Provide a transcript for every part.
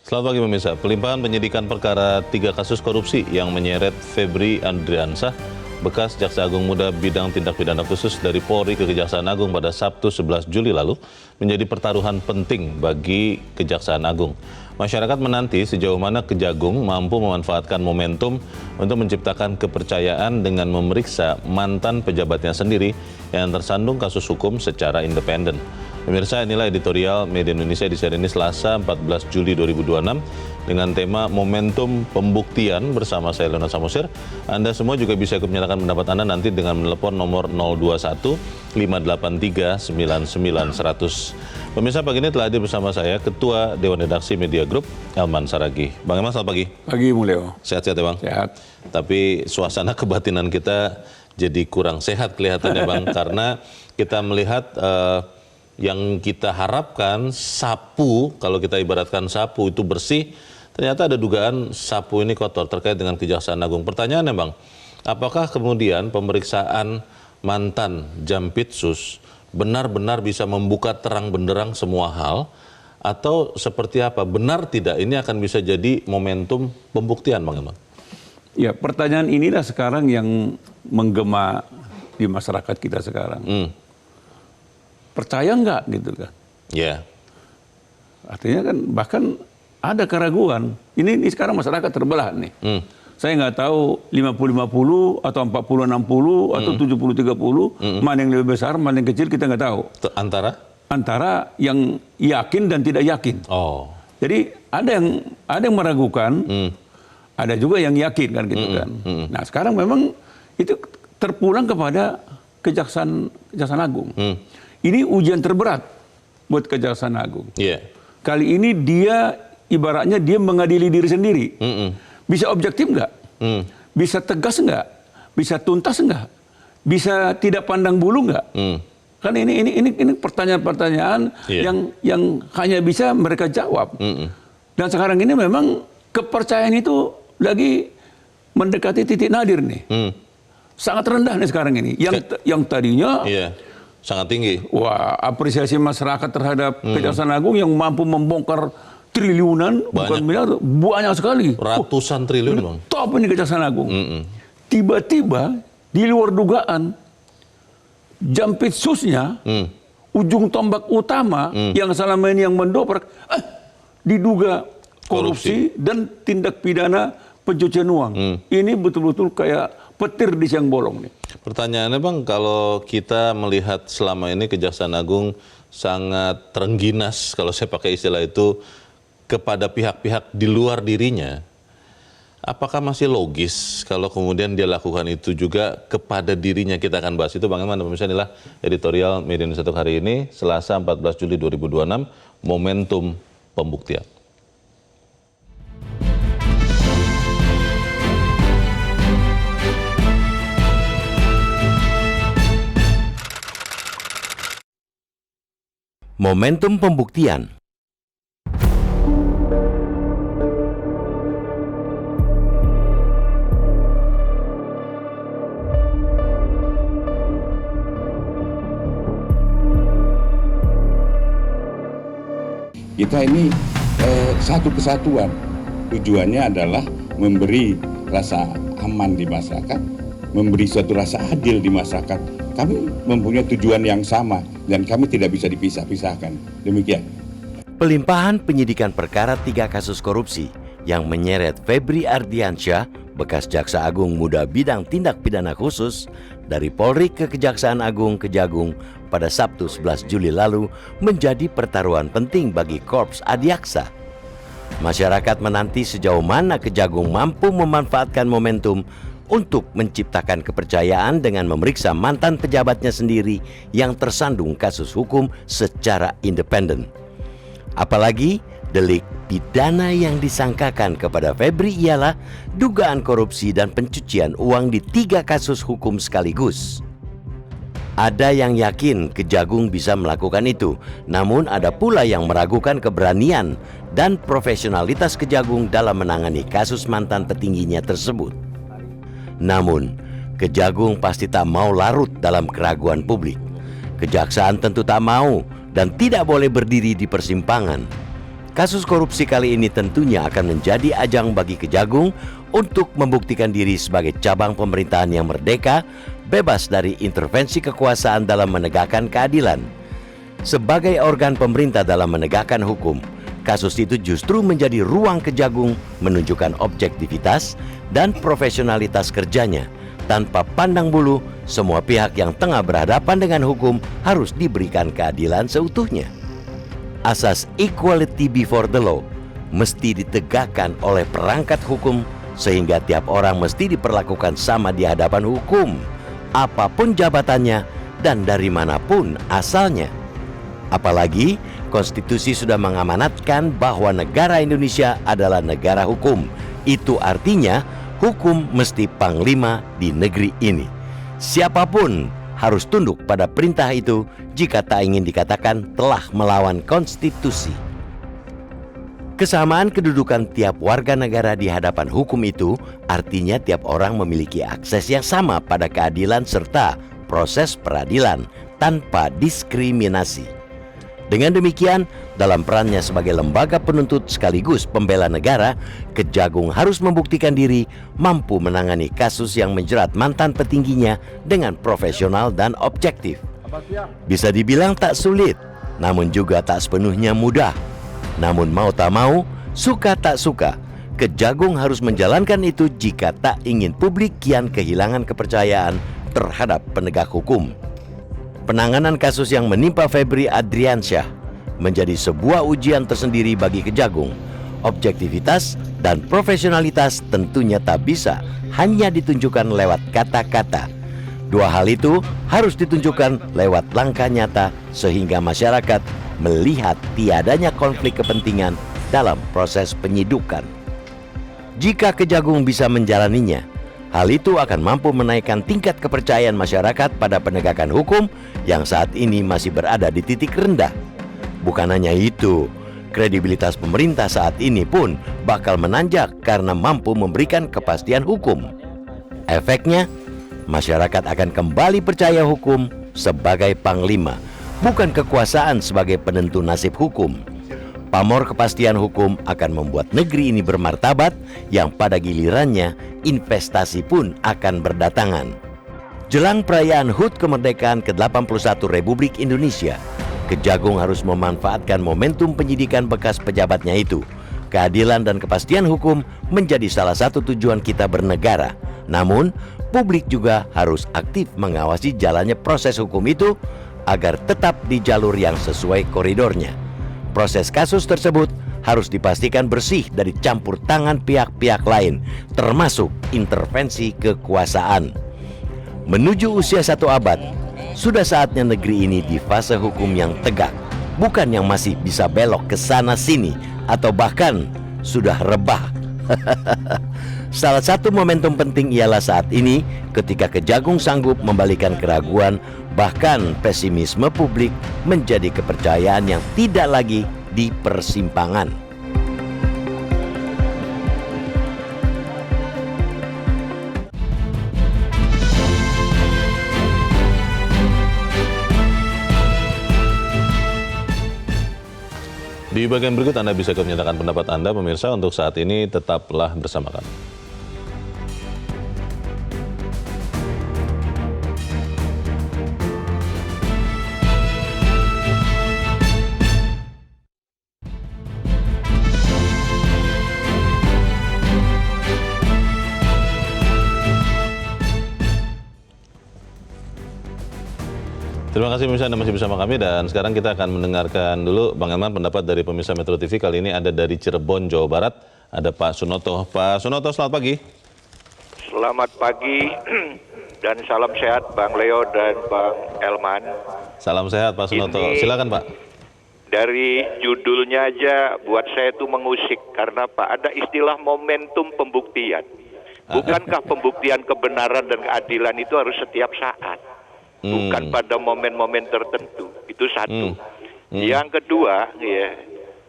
Selamat pagi pemirsa. Pelimpahan penyidikan perkara 3 kasus korupsi yang menyeret Febri Andriansah, bekas Jaksa Agung Muda bidang tindak pidana khusus dari Polri ke Kejaksaan Agung pada Sabtu 11 Juli lalu menjadi pertaruhan penting bagi Kejaksaan Agung. Masyarakat menanti sejauh mana Kejagung mampu memanfaatkan momentum untuk menciptakan kepercayaan dengan memeriksa mantan pejabatnya sendiri yang tersandung kasus hukum secara independen. Pemirsa, inilah editorial Media Indonesia di seri ini Selasa 14 Juli 2026 dengan tema Momentum Pembuktian bersama saya Leonard Samosir. Anda semua juga bisa ikut menyatakan pendapat Anda nanti dengan menelepon nomor 021 583 99 100. Pemirsa, pagi ini telah hadir bersama saya Ketua Dewan Redaksi Media Group, Elman Saragih. Bang Elman, selamat pagi. Pagi, Mulyo. Sehat-sehat ya Bang? Sehat. Tapi suasana kebatinan kita jadi kurang sehat kelihatannya Bang, karena kita melihat yang kita harapkan sapu, kalau kita ibaratkan sapu itu bersih, ternyata ada dugaan sapu ini kotor terkait dengan Kejaksaan Agung. Pertanyaannya Bang, apakah kemudian pemeriksaan mantan Jampitsus benar-benar bisa membuka terang benderang semua hal, atau seperti apa? Benar tidak ini akan bisa jadi momentum pembuktian Bang Elman? Ya, pertanyaan inilah sekarang yang menggema di masyarakat kita sekarang. Percaya nggak gitu kan? Ya. Artinya kan bahkan ada keraguan. Ini sekarang masyarakat terbelah nih. Saya nggak tahu 50-50 atau 40-60 atau 70-30, mana yang lebih besar, mana yang kecil kita nggak tahu. Antara yang yakin dan tidak yakin. Oh. Jadi ada yang meragukan, ada juga yang yakin kan gitu kan. Nah sekarang memang itu terpulang kepada Kejaksaan Agung. Ini ujian terberat buat Kejaksaan Agung. Yeah. Kali ini dia ibaratnya dia mengadili diri sendiri. Bisa objektif nggak? Bisa tegas nggak? Bisa tuntas nggak? Bisa tidak pandang bulu nggak? Kan ini pertanyaan-pertanyaan yang hanya bisa mereka jawab. Dan sekarang ini memang kepercayaan itu lagi mendekati titik nadir nih. Sangat rendah nih sekarang ini. Yang tadinya sangat tinggi. Wah, apresiasi masyarakat terhadap Kejaksaan Agung yang mampu membongkar triliunan, bukan miliar, banyak sekali. Ratusan triliun, Bang. Top ini Kejaksaan Agung. Tiba-tiba di luar dugaan, Jampitsusnya, ujung tombak utama yang selama ini yang mendobrak, diduga korupsi dan tindak pidana pencucian uang. Ini betul-betul kayak petir di siang bolong nih. Pertanyaannya Bang, kalau kita melihat selama ini Kejaksaan Agung sangat terengginas, kalau saya pakai istilah itu, kepada pihak-pihak di luar dirinya, apakah masih logis kalau kemudian dia lakukan itu juga kepada dirinya? Kita akan bahas itu Bang Elman. Pemirsa, inilah editorial Media Indonesia untuk hari ini, Selasa 14 Juli 2026, Momentum Pembuktian. Momentum pembuktian. Kita ini satu kesatuan. Tujuannya adalah memberi rasa aman di masyarakat, memberi suatu rasa adil di masyarakat. Kami mempunyai tujuan yang sama dan kami tidak bisa dipisah-pisahkan. Demikian. Pelimpahan penyidikan perkara 3 kasus korupsi yang menyeret Febri Andriansah, bekas Jaksa Agung Muda bidang tindak pidana khusus dari Polri ke Kejaksaan Agung Kejagung pada Sabtu 11 Juli lalu menjadi pertaruhan penting bagi Korps Adiaksa. Masyarakat menanti sejauh mana Kejagung mampu memanfaatkan momentum untuk menciptakan kepercayaan dengan memeriksa mantan pejabatnya sendiri yang tersandung kasus hukum secara independen. Apalagi delik pidana yang disangkakan kepada Febri ialah dugaan korupsi dan pencucian uang di 3 kasus hukum sekaligus. Ada yang yakin Kejagung bisa melakukan itu, namun ada pula yang meragukan keberanian dan profesionalitas Kejagung dalam menangani kasus mantan petingginya tersebut. Namun, Kejagung pasti tak mau larut dalam keraguan publik. Kejaksaan tentu tak mau dan tidak boleh berdiri di persimpangan. Kasus korupsi kali ini tentunya akan menjadi ajang bagi Kejagung untuk membuktikan diri sebagai cabang pemerintahan yang merdeka, bebas dari intervensi kekuasaan dalam menegakkan keadilan. Sebagai organ pemerintah dalam menegakkan hukum, kasus itu justru menjadi ruang Kejagung menunjukkan objektivitas dan profesionalitas kerjanya. Tanpa pandang bulu, semua pihak yang tengah berhadapan dengan hukum harus diberikan keadilan seutuhnya. Asas equality before the law mesti ditegakkan oleh perangkat hukum sehingga tiap orang mesti diperlakukan sama di hadapan hukum, apapun jabatannya dan dari manapun asalnya. Apalagi konstitusi sudah mengamanatkan bahwa negara Indonesia adalah negara hukum. Itu artinya hukum mesti panglima di negeri ini. Siapapun harus tunduk pada perintah itu jika tak ingin dikatakan telah melawan konstitusi. Kesamaan kedudukan tiap warga negara di hadapan hukum itu artinya tiap orang memiliki akses yang sama pada keadilan serta proses peradilan tanpa diskriminasi. Dengan demikian, dalam perannya sebagai lembaga penuntut sekaligus pembela negara, Kejagung harus membuktikan diri mampu menangani kasus yang menjerat mantan petingginya dengan profesional dan objektif. Bisa dibilang tak sulit, namun juga tak sepenuhnya mudah. Namun mau tak mau, suka tak suka, Kejagung harus menjalankan itu jika tak ingin publik kian kehilangan kepercayaan terhadap penegak hukum. Penanganan kasus yang menimpa Febri Adriansyah menjadi sebuah ujian tersendiri bagi Kejagung. Objektivitas dan profesionalitas tentunya tak bisa hanya ditunjukkan lewat kata-kata. Dua hal itu harus ditunjukkan lewat langkah nyata sehingga masyarakat melihat tiadanya konflik kepentingan dalam proses penyidikan. Jika Kejagung bisa menjalaninya, hal itu akan mampu menaikkan tingkat kepercayaan masyarakat pada penegakan hukum yang saat ini masih berada di titik rendah. Bukan hanya itu, kredibilitas pemerintah saat ini pun bakal menanjak karena mampu memberikan kepastian hukum. Efeknya, masyarakat akan kembali percaya hukum sebagai panglima, bukan kekuasaan sebagai penentu nasib hukum. Pamor kepastian hukum akan membuat negeri ini bermartabat yang pada gilirannya investasi pun akan berdatangan. Jelang perayaan HUT kemerdekaan ke-81 Republik Indonesia, Kejagung harus memanfaatkan momentum penyidikan bekas pejabatnya itu. Keadilan dan kepastian hukum menjadi salah satu tujuan kita bernegara. Namun, publik juga harus aktif mengawasi jalannya proses hukum itu agar tetap di jalur yang sesuai koridornya. Proses kasus tersebut harus dipastikan bersih dari campur tangan pihak-pihak lain, termasuk intervensi kekuasaan. Menuju usia 1 abad, sudah saatnya negeri ini di fase hukum yang tegak, bukan yang masih bisa belok ke sana sini atau bahkan sudah rebah. Salah satu momentum penting ialah saat ini ketika Kejagung sanggup membalikan keraguan bahkan pesimisme publik menjadi kepercayaan yang tidak lagi di persimpangan. Di bagian berikut Anda bisa menyatakan pendapat Anda, pemirsa. Untuk saat ini tetaplah bersama kami. Terima kasih pemirsa, Anda masih bersama kami dan sekarang kita akan mendengarkan dulu Bang Elman pendapat dari pemirsa Metro TV. Kali ini ada dari Cirebon, Jawa Barat, ada Pak Sunoto. Pak Sunoto, selamat pagi. Selamat pagi dan salam sehat Bang Leo dan Bang Elman. Salam sehat Pak Sunoto, silakan Pak. Dari judulnya aja buat saya itu mengusik karena Pak ada istilah momentum pembuktian. Bukankah pembuktian kebenaran dan keadilan itu harus setiap saat? Bukan pada momen-momen tertentu. Itu satu. Yang kedua, ya,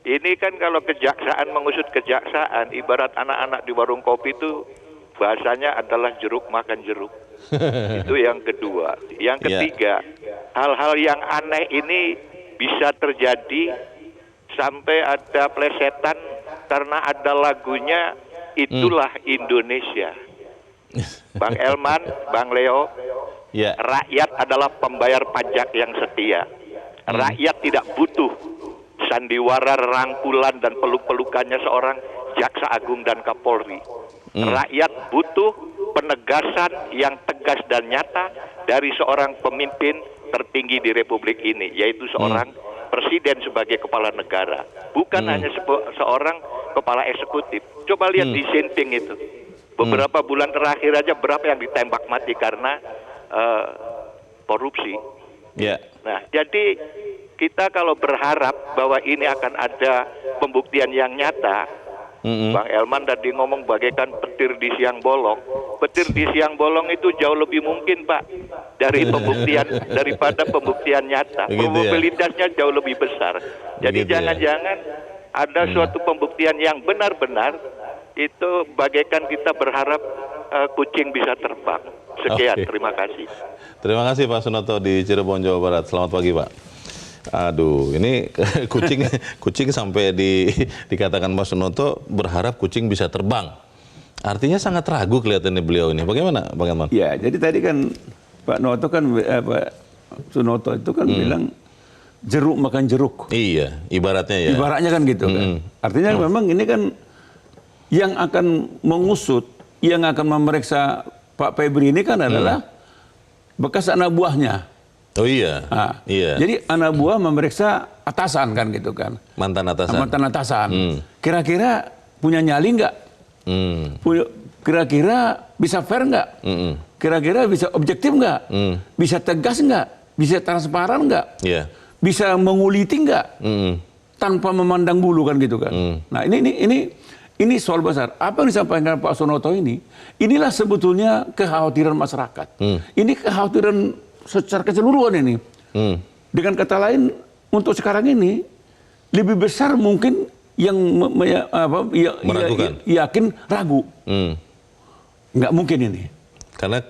ini kan kalau kejaksaan mengusut kejaksaan, ibarat anak-anak di warung kopi itu bahasanya adalah jeruk makan jeruk. Itu yang kedua. Yang ketiga, hal-hal yang aneh ini bisa terjadi sampai ada plesetan karena ada lagunya Itulah Indonesia. Bang Elman, Bang Leo, Ya. rakyat adalah pembayar pajak yang setia. Rakyat tidak butuh sandiwara, rangkulan, dan peluk-pelukannya seorang Jaksa Agung dan Kapolri. Rakyat butuh penegasan yang tegas dan nyata dari seorang pemimpin tertinggi di Republik ini, yaitu seorang presiden sebagai kepala negara, bukan hanya seorang kepala eksekutif. Coba lihat di Jinping itu, beberapa bulan terakhir aja berapa yang ditembak mati karena korupsi. Ya. Nah, jadi kita kalau berharap bahwa ini akan ada pembuktian yang nyata, Bang Elman tadi ngomong bagaikan petir di siang bolong. Petir di siang bolong itu jauh lebih mungkin, Pak, dari pembuktian daripada pembuktian nyata. Begitu ya? Probabilitasnya jauh lebih besar. Jadi Begitu ya? jangan-jangan ada suatu pembuktian yang benar-benar itu bagaikan kita berharap kucing bisa terbang. Sekian, Oke. terima kasih. Terima kasih Pak Sunoto di Cirebon, Jawa Barat. Selamat pagi, Pak. Aduh, ini kucing sampai dikatakan Pak Sunoto berharap kucing bisa terbang. Artinya sangat ragu kelihatannya beliau ini. Bagaimana, Bang Elman? Ya, jadi tadi kan Pak Noto kan Pak Sunoto itu kan bilang jeruk makan jeruk. Iya, ibaratnya ya. Ibaratnya kan gitu kan. Artinya memang ini kan yang akan mengusut, yang akan memeriksa Pak Febri ini kan adalah bekas anak buahnya. Oh iya. Nah, Iya. Jadi anak buah memeriksa atasan kan gitu kan. Mantan atasan. Mantan atasan. Kira-kira punya nyali nggak? Kira-kira bisa fair nggak? Kira-kira bisa objektif nggak? Bisa tegas nggak? Bisa transparan nggak? Iya. Bisa menguliti nggak? Tanpa memandang bulu kan gitu kan. Nah ini soal besar. Apa yang disampaikan Pak Sunoto inilah sebetulnya kekhawatiran masyarakat. Ini kekhawatiran secara keseluruhan ini. Dengan kata lain, untuk sekarang ini lebih besar mungkin yang Meragukan. yakin ragu. Nggak mungkin ini. Karena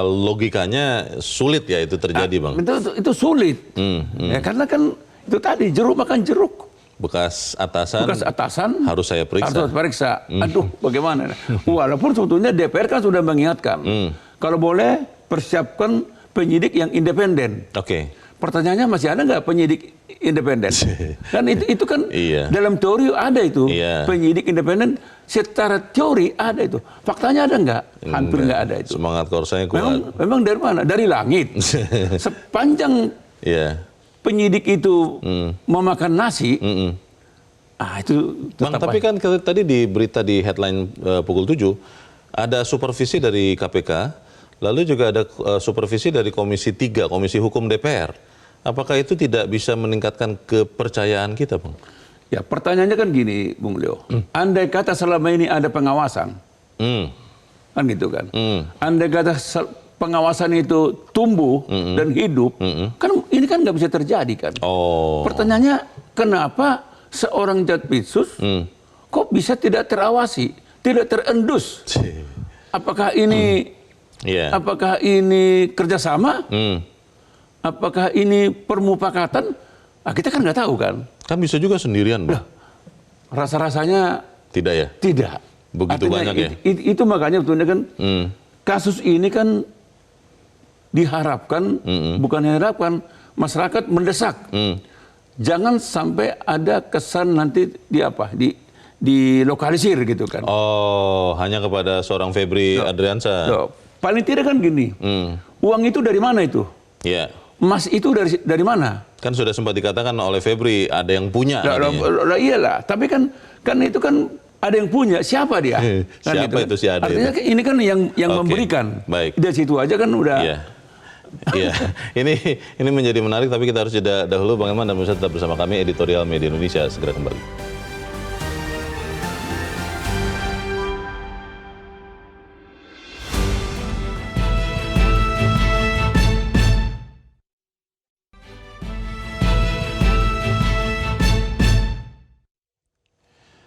logikanya sulit ya itu terjadi, Bang. Itu sulit. Ya, karena kan itu tadi jeruk makan jeruk. Bekas atasan harus saya periksa. Harus periksa. Aduh, bagaimana? Walaupun sebetulnya DPR kan sudah mengingatkan. Kalau boleh persiapkan penyidik yang independen. Oke. Pertanyaannya masih ada nggak penyidik independen? Kan itu kan Iya. dalam teori ada itu. Iya. Penyidik independen secara teori ada itu. Faktanya ada nggak? Hampir nggak ada itu. Semangat korsanya kuat. Memang dari mana? Dari langit. Sepanjang Iya. penyidik itu memakan nasi, itu Bang, tetap tapi aja. kan tadi di berita di headline pukul 7 ada supervisi dari KPK. Lalu juga ada supervisi dari Komisi 3, Komisi Hukum DPR. Apakah itu tidak bisa meningkatkan kepercayaan kita, Bang? Ya, pertanyaannya kan gini, Bung Leo. Andai kata selama ini ada pengawasan, kan gitu kan. Andai kata pengawasan itu tumbuh dan hidup, kan ini kan nggak bisa terjadi kan. Oh. Pertanyaannya, kenapa seorang Jatpitsus kok bisa tidak terawasi, tidak terendus? Apakah ini Iya. Apakah ini kerjasama? Apakah ini permufakatan? Nah, kita kan nggak tahu kan. Kan bisa juga sendirian, Bang. Rasa-rasanya Tidak ya? tidak. Begitu Artinya banyak ya? Itu makanya betulnya kan kasus ini kan diharapkan, bukan diharapkan, masyarakat mendesak. Jangan sampai ada kesan nanti dilokalisir gitu kan. Oh, hanya kepada seorang Febri Adriansyah. Loh, paling tidak kan gini, uang itu dari mana itu? Iya. Emas itu dari mana? Kan sudah sempat dikatakan oleh Febri ada yang punya. Lah iyalah, tapi kan itu kan ada yang punya, siapa dia? Kan Siapa gitu kan. itu si Ade Artinya itu? ini kan yang Oke, memberikan. baik. Dari situ aja kan udah. Iya. Iya. Ini menjadi menarik, tapi kita harus jeda dahulu. Bang Elman dan pemirsa tetap bersama kami, Editorial Media Indonesia segera kembali.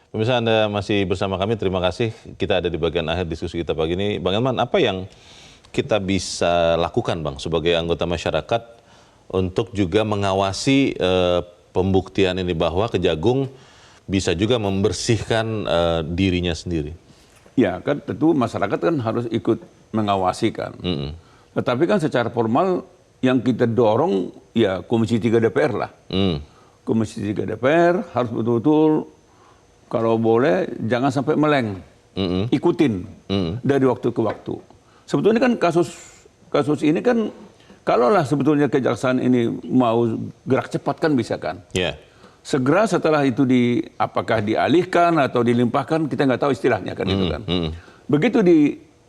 Pemirsa, Anda masih bersama kami, terima kasih. Kita ada di bagian akhir diskusi kita pagi ini. Bang Elman, apa yang kita bisa lakukan, Bang, sebagai anggota masyarakat untuk juga mengawasi pembuktian ini bahwa Kejagung bisa juga membersihkan dirinya sendiri? Ya kan tentu masyarakat kan harus ikut mengawasi kan. Tetapi kan secara formal yang kita dorong ya Komisi 3 DPR lah. Komisi 3 DPR harus betul-betul kalau boleh jangan sampai meleng. Ikutin dari waktu ke waktu. Sebetulnya kan kasus ini kan kalaulah sebetulnya kejaksaan ini mau gerak cepat kan bisa kan. Ya. Segera setelah itu apakah dialihkan atau dilimpahkan kita nggak tahu istilahnya kan itu kan. Begitu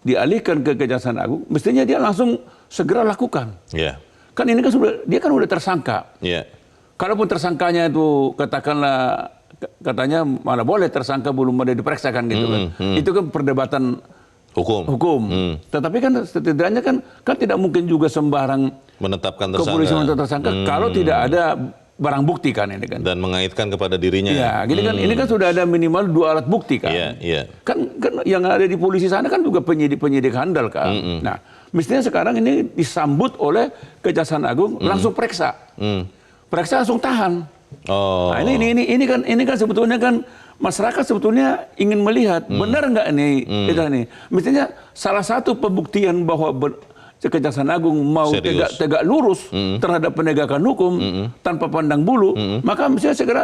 dialihkan ke Kejaksaan Agung, mestinya dia langsung segera lakukan. Ya. Kan ini kan dia kan udah tersangka. Ya. Kalaupun tersangkanya itu katakanlah katanya mana boleh tersangka belum ada diperiksa kan gitu kan. Itu kan perdebatan hukum. Tetapi kan setidaknya kan tidak mungkin juga sembarang Menetapkan kepolisian menetapkan tersangka kalau tidak ada barang bukti kan ini kan. Dan mengaitkan kepada dirinya. Ya, gini kan ini kan sudah ada minimal 2 alat bukti kan. Iya. Kan yang ada di polisi sana kan juga penyidik handal kan. Nah, mestinya sekarang ini disambut oleh Kejaksaan Agung langsung periksa. Periksa langsung tahan. Oh. Nah, ini kan sebetulnya kan masyarakat sebetulnya ingin melihat benar nggak ini kita ini. Mestinya salah satu pembuktian bahwa Kejaksaan Agung mau tegak lurus terhadap penegakan hukum tanpa pandang bulu, maka mestinya segera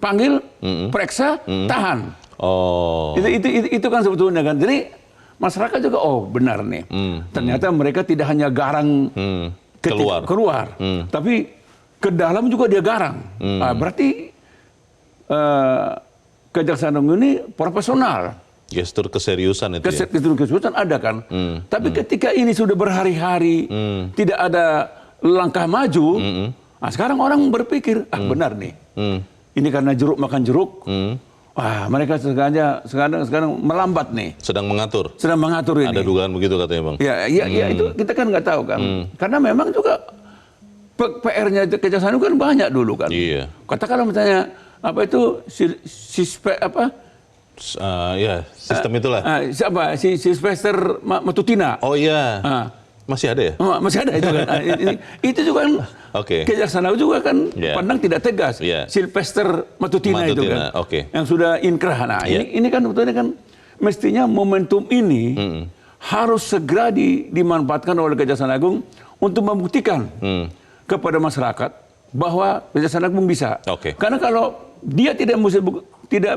panggil, periksa, tahan. Oh. Itu kan sebetulnya kan. Jadi masyarakat juga benar nih. Ternyata mereka tidak hanya garang keluar, tapi ke dalam juga dia garang. Berarti Kejaksaan Agung ini profesional. Gestur keseriusan itu ya? Gestur keseriusan ada kan. Tapi ketika ini sudah berhari-hari tidak ada langkah maju, nah sekarang orang berpikir, benar nih. Ini karena jeruk makan jeruk. Wah, mereka sekarang melambat nih. Sedang mengatur ini. Ada dugaan begitu katanya Bang. Ya itu kita kan nggak tahu kan. Karena memang juga PR-nya Kejaksaan kan banyak dulu kan. Iya. Katakanlah misalnya sistem itulah. Si Sylvester Matutina. Oh iya. Masih ada ya? Masih ada itu kan. Itu juga kan. Kejaksaan Agung juga kan pandang tidak tegas. Sylvester Matutina itu kan. Yang sudah inkrah. Nah, ini kan sebetulnya kan mestinya momentum ini harus segera dimanfaatkan oleh Kejaksaan Agung untuk membuktikan kepada masyarakat bahwa Kejaksaan Agung bisa. Karena kalau dia tidak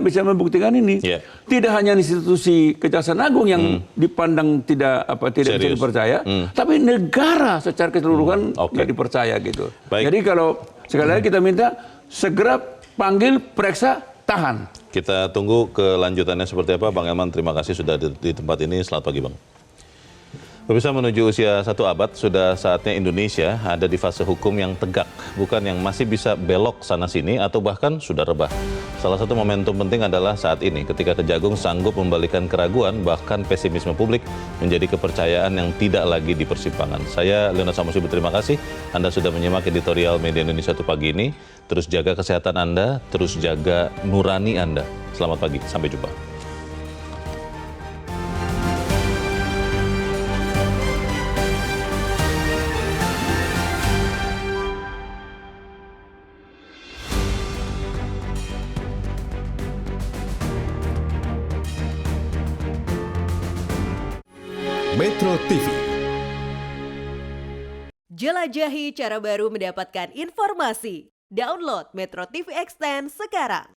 bisa membuktikan ini, tidak hanya institusi Kejaksaan Agung yang dipandang tidak bisa dipercaya, tapi negara secara keseluruhan nggak dipercaya gitu. Jadi kalau sekali lagi kita minta segera panggil, periksa, tahan. Kita tunggu kelanjutannya seperti apa. Bang Elman, terima kasih sudah di tempat ini. Selamat pagi Bang. Pemirsa, menuju usia 1 abad, sudah saatnya Indonesia ada di fase hukum yang tegak, bukan yang masih bisa belok sana-sini atau bahkan sudah rebah. Salah satu momentum penting adalah saat ini, ketika Kejagung sanggup membalikan keraguan, bahkan pesimisme publik menjadi kepercayaan yang tidak lagi di persimpangan. Saya, Leonard Samusi, berterima kasih. Anda sudah menyimak editorial Media Indonesia 1 pagi ini. Terus jaga kesehatan Anda, terus jaga nurani Anda. Selamat pagi, sampai jumpa. Metro TV. Jelajahi cara baru mendapatkan informasi. Download Metro TV Extend sekarang.